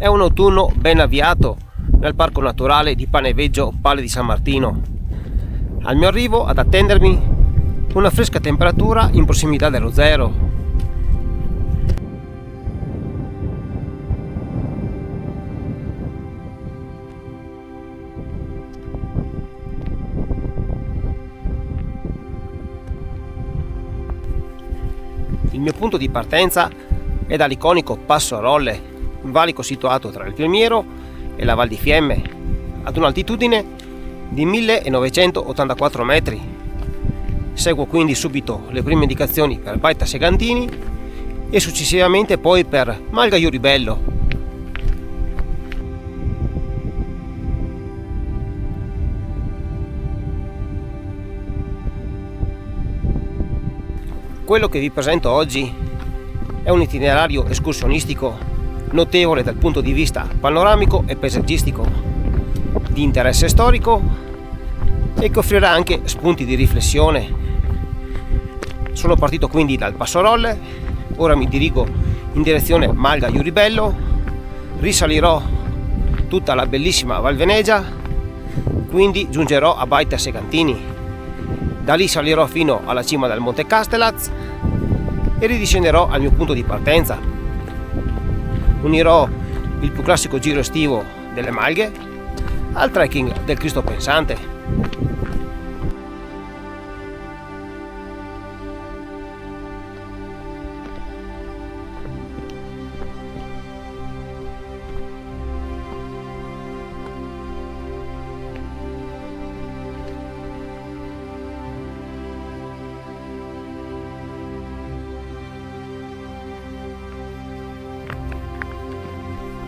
È un autunno ben avviato nel parco naturale di Paneveggio Palle di San Martino. Al mio arrivo ad attendermi una fresca temperatura in prossimità dello zero. Il mio punto di partenza è dall'iconico Passo Rolle, un valico situato tra il Pioniero e la Val di Fiemme, ad un'altitudine di 1984 metri. Seguo quindi subito le prime indicazioni per Baita Segantini e successivamente poi per Malga Iuribello. Quello che vi presento oggi è un itinerario escursionistico notevole dal punto di vista panoramico e paesaggistico, di interesse storico e che offrirà anche spunti di riflessione. Sono partito quindi dal Passo Rolle, ora mi dirigo in direzione Malga Iuribello, risalirò tutta la bellissima Val Venegia, quindi giungerò a Baita Segantini. Da lì salirò fino alla cima del Monte Castellaz e ridiscenderò al mio punto di partenza. Unirò il più classico giro estivo delle Malghe al trekking del Cristo Pensante.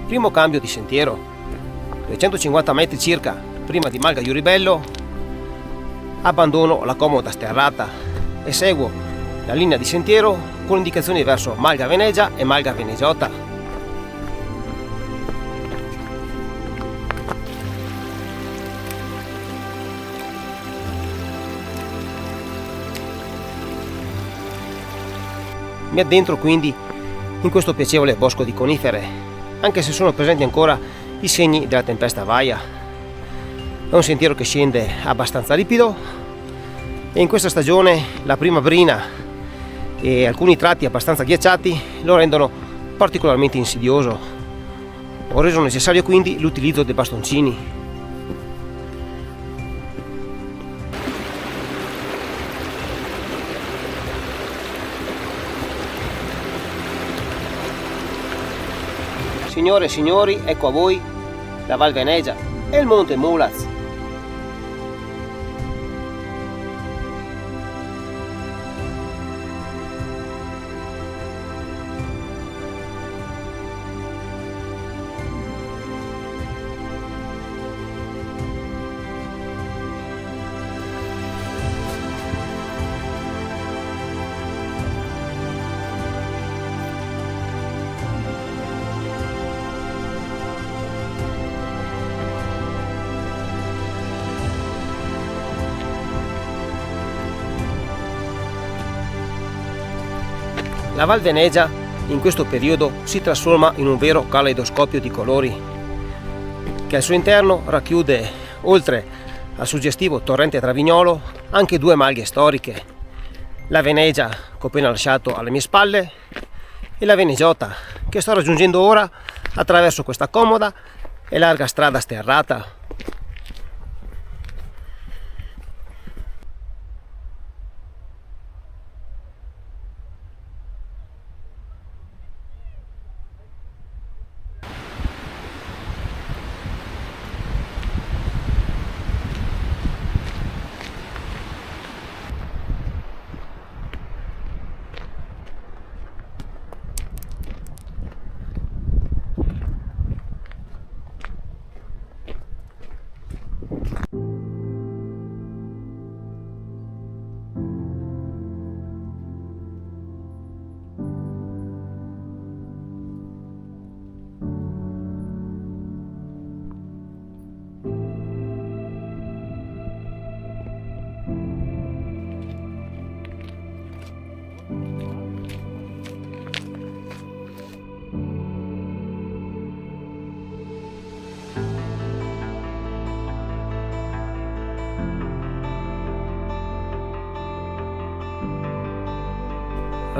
Primo cambio di sentiero, 250 metri circa prima di Malga Iuribello, abbandono la comoda sterrata e seguo la linea di sentiero con indicazioni verso Malga Venegia e Malga Venegiota. Mi addentro quindi in questo piacevole bosco di conifere, anche se sono presenti ancora i segni della tempesta Vaia. È un sentiero che scende abbastanza ripido e in questa stagione la prima brina e alcuni tratti abbastanza ghiacciati lo rendono particolarmente insidioso. Ho reso necessario quindi l'utilizzo dei bastoncini. Signore e signori, ecco a voi la Val Venegia e il Monte Mulaz. La Val Venegia in questo periodo si trasforma in un vero caleidoscopio di colori che al suo interno racchiude, oltre al suggestivo torrente Travignolo, anche due malghe storiche, la Venegia che ho appena lasciato alle mie spalle e la Venegiota che sto raggiungendo ora attraverso questa comoda e larga strada sterrata.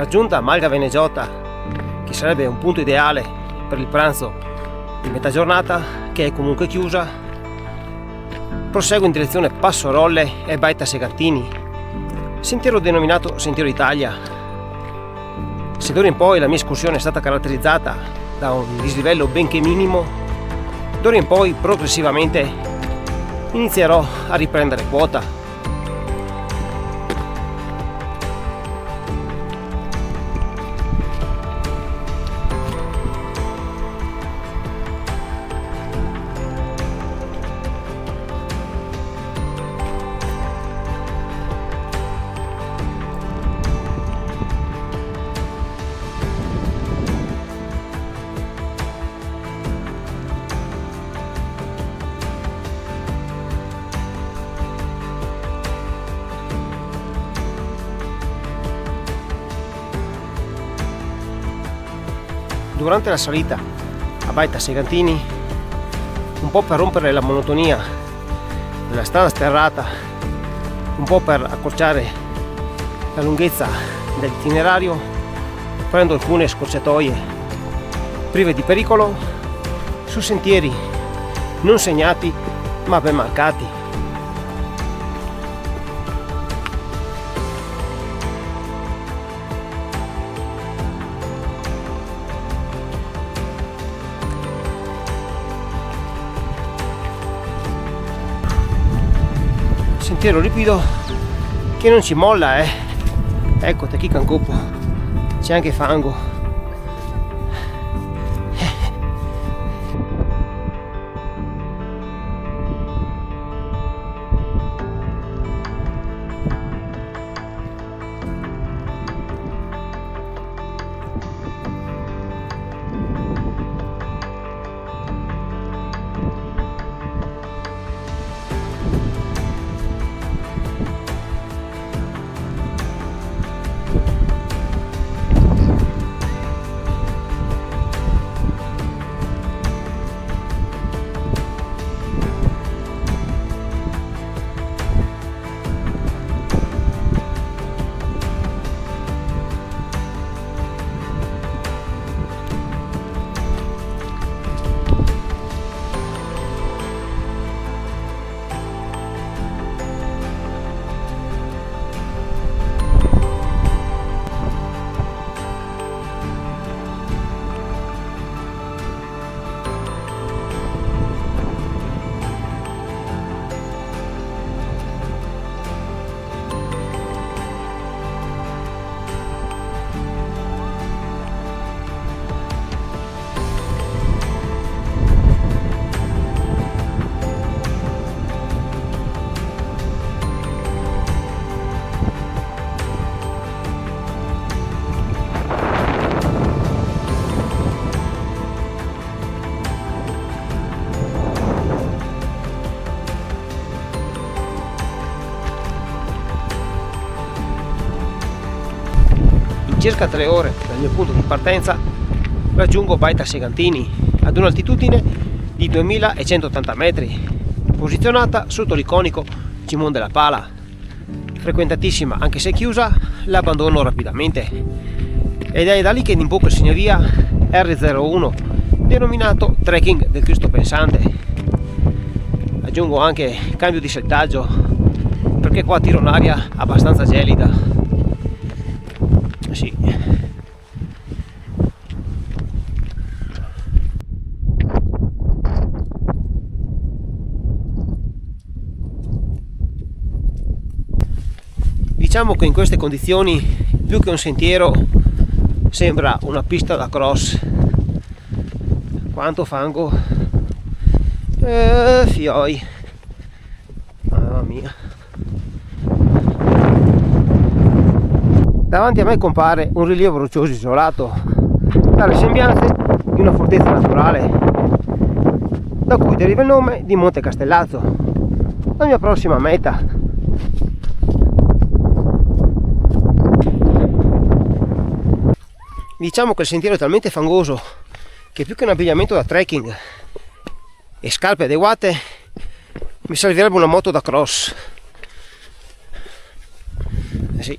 Raggiunta Malga Veneggiota, che sarebbe un punto ideale per il pranzo di metà giornata, che è comunque chiusa, proseguo in direzione Passo Rolle e Baita Segantini, sentiero denominato Sentiero Italia. Se d'ora in poi la mia escursione è stata caratterizzata da un dislivello benché minimo, d'ora in poi progressivamente inizierò a riprendere quota. Durante la salita a Baita Segantini, un po' per rompere la monotonia della strada sterrata, un po' per accorciare la lunghezza dell'itinerario, prendo alcune scorciatoie prive di pericolo su sentieri non segnati ma ben marcati. Sentiero ripido che non ci molla, ecco te chi cancopo, c'è anche fango. Circa 3 ore dal mio punto di partenza raggiungo Baita Segantini ad un'altitudine di 2180 metri, posizionata sotto l'iconico Cimon della Pala. Frequentatissima anche se chiusa, l'abbandono rapidamente ed è da lì che imbocco il segnavia R01 denominato Trekking del Cristo Pensante. Aggiungo anche cambio di settaggio perché qua tiro un'aria abbastanza gelida. Sì. Diciamo che in queste condizioni più che un sentiero sembra una pista da cross. Quanto fango, fioi, mamma mia. Davanti a me compare un rilievo roccioso isolato, dalle sembianze di una fortezza naturale, da cui deriva il nome di Monte Castellazzo, la mia prossima meta. Diciamo che il sentiero è talmente fangoso che più che un abbigliamento da trekking e scarpe adeguate mi servirebbe una moto da cross. Sì.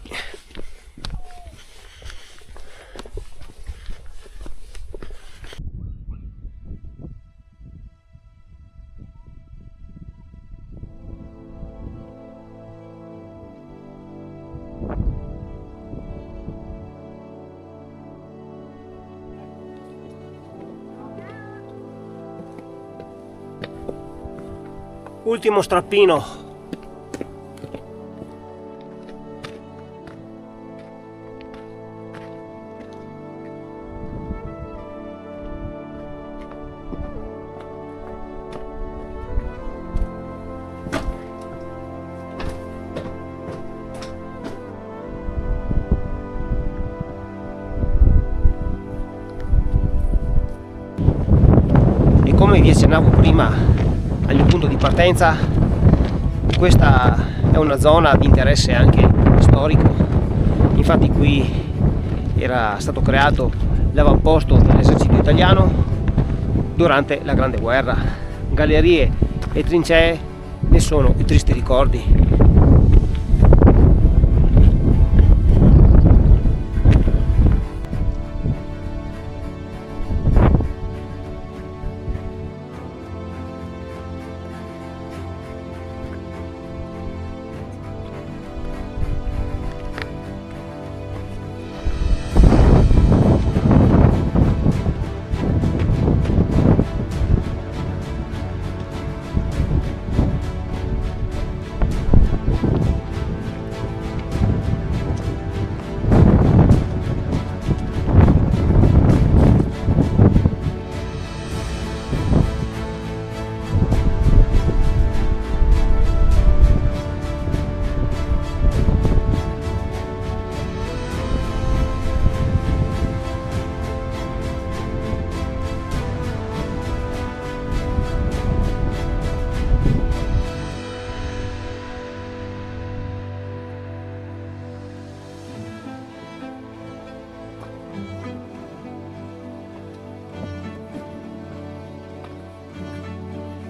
Ultimo strappino. E come vi accennavo prima al mio punto di partenza, questa è una zona di interesse anche storico. Infatti qui era stato creato l'avamposto dell'esercito italiano durante la Grande Guerra. Gallerie e trincee ne sono i tristi ricordi.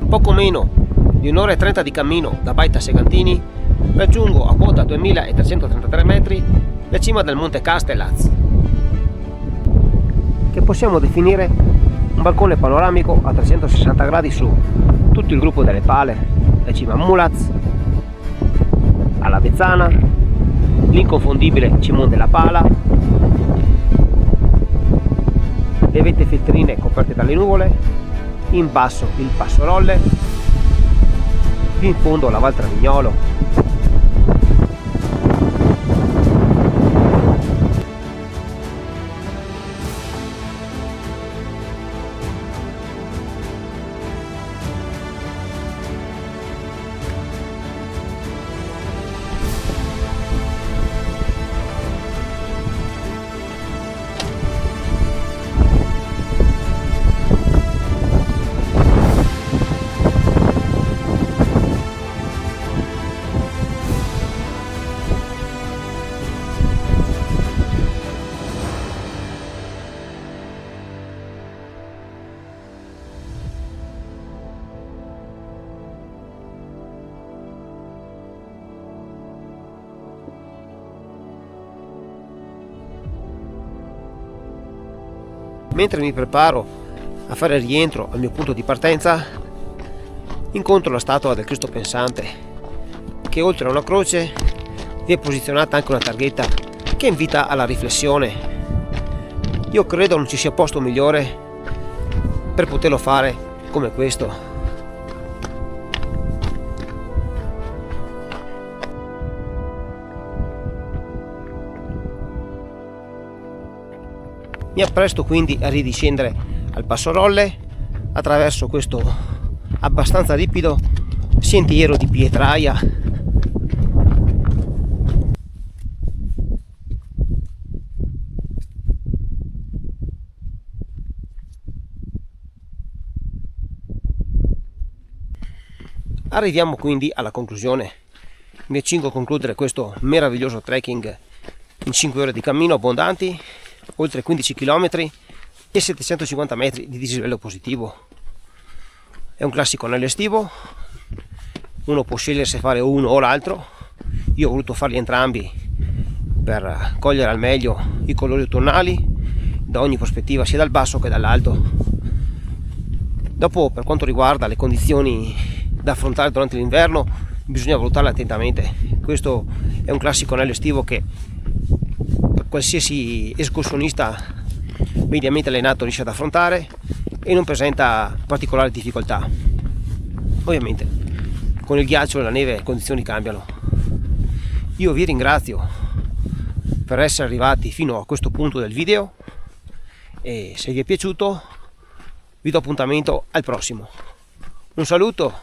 Poco meno di un'ora e 30 di cammino da Baita Segantini raggiungo a quota 2333 metri la cima del monte Castellaz, che possiamo definire un balcone panoramico a 360 gradi su tutto il gruppo delle Pale, la cima Mulaz, alla Vezzana, l'inconfondibile Cimon della Pala, le vette feltrine coperte dalle nuvole, in basso il Passo Rolle, più in fondo la Val Travignolo. Mentre mi preparo a fare rientro al mio punto di partenza, incontro la statua del Cristo pensante, che oltre a una croce vi è posizionata anche una targhetta che invita alla riflessione. Io credo non ci sia posto migliore per poterlo fare come questo. Mi appresto quindi a ridiscendere al Passo Rolle attraverso questo abbastanza ripido sentiero di pietraia. Arriviamo quindi alla conclusione. Mi accingo a concludere questo meraviglioso trekking in 5 ore di cammino abbondanti, oltre 15 km e 750 metri di dislivello positivo. È un classico anello estivo, uno può scegliere se fare uno o l'altro. Io ho voluto farli entrambi per cogliere al meglio i colori autunnali da ogni prospettiva, sia dal basso che dall'alto. Dopo, per quanto riguarda le condizioni da affrontare durante l'inverno, bisogna valutarle attentamente. Questo è un classico anello estivo che qualsiasi escursionista mediamente allenato riesce ad affrontare e non presenta particolari difficoltà. Ovviamente con il ghiaccio e la neve le condizioni cambiano. Io vi ringrazio per essere arrivati fino a questo punto del video e se vi è piaciuto vi do appuntamento al prossimo. Un saluto